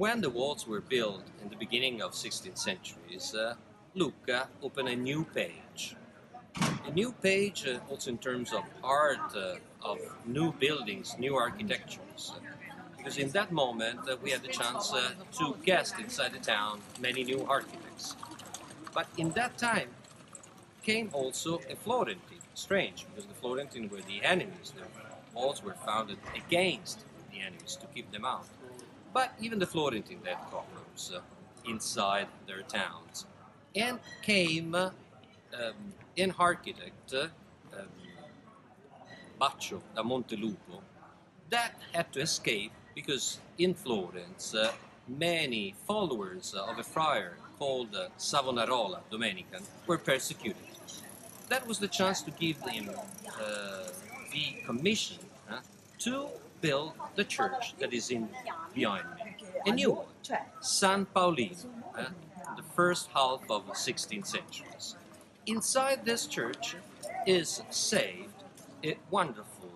When the walls were built in the beginning of 16th centuries, Lucca opened a new page. A new page also in terms of art, of new buildings, new architectures. Because in that moment we had the chance to guest inside the town many new architects. But in that time came also a Florentine. Strange, because the Florentine were the enemies. The walls were founded against the enemies to keep them out. But even the Florentine had problems inside their towns. And came an architect, Baccio da Montelupo, that had to escape because in Florence many followers of a friar called Savonarola Dominican were persecuted. That was the chance to give them the commission to build the church that is in behind me, a new one, San Paolino, the first half of the 16th centuries. Inside this church is saved a wonderful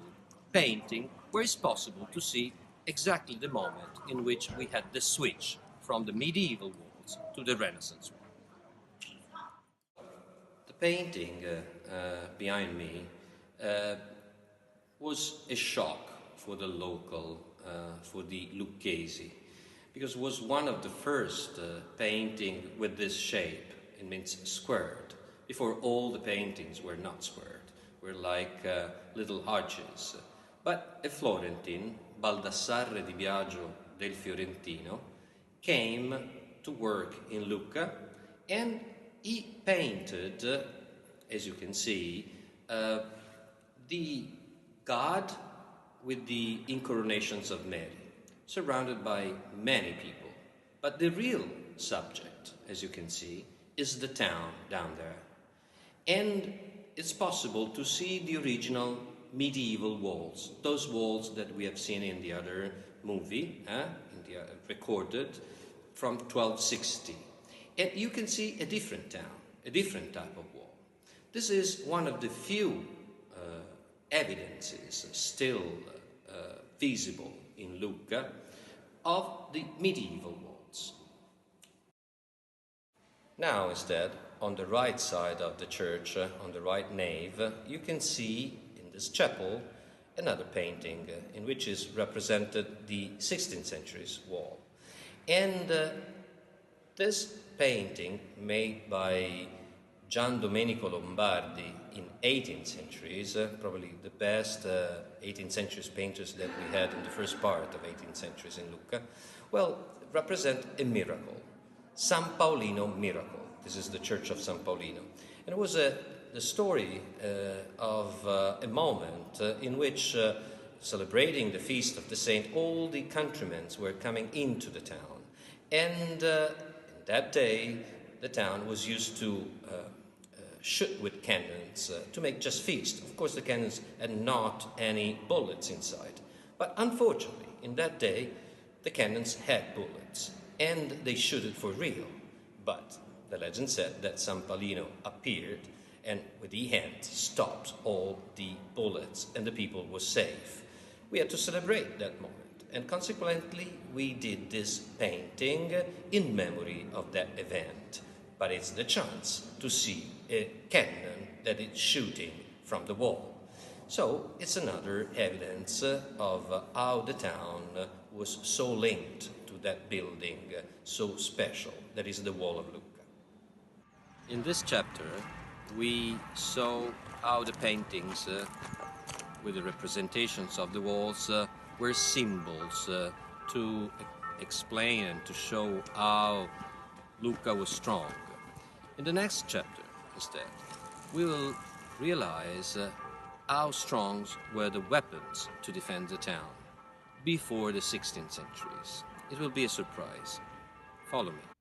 painting where it's possible to see exactly the moment in which we had the switch from the medieval walls to the Renaissance wall. The painting behind me was a shock for the local, for the Lucchesi, because it was one of the first painting with this shape. It means squared. Before, all the paintings were not squared, were like little arches. But a Florentine, Baldassarre di Biagio del Fiorentino, came to work in Lucca, and he painted, as you can see, the God with the incoronations of Mary, surrounded by many people. But the real subject, as you can see, is the town down there. And it's possible to see the original medieval walls, those walls that we have seen in the other movie, recorded from 1260. And you can see a different town, a different type of wall. This is one of the few evidences still visible in Lucca of the medieval walls. Now instead, on the right side of the church, on the right nave, you can see in this chapel another painting in which is represented the 16th century's wall. And this painting, made by Gian Domenico Lombardi in 18th centuries, probably the best 18th century painters that we had in the first part of 18th centuries in Lucca, well, represent a miracle, San Paolino miracle. This is the church of San Paolino. And it was the story of a moment in which, celebrating the feast of the saint, all the countrymen were coming into the town. And that day, the town was used to shoot with cannons to make just feast. Of course, the cannons had not any bullets inside. But unfortunately, in that day, the cannons had bullets, and they shot it for real. But the legend said that San Paolino appeared and with the hand stopped all the bullets, and the people were safe. We had to celebrate that moment, and consequently we did this painting in memory of that event. But it's the chance to see a cannon that is shooting from the wall. So it's another evidence of how the town was so linked to that building so special, that is the Wall of Lucca. In this chapter, we saw how the paintings with the representations of the walls were symbols to explain and to show how Lucca was strong. In the next chapter, instead, we will realize how strong were the weapons to defend the town before the 16th centuries. It will be a surprise. Follow me.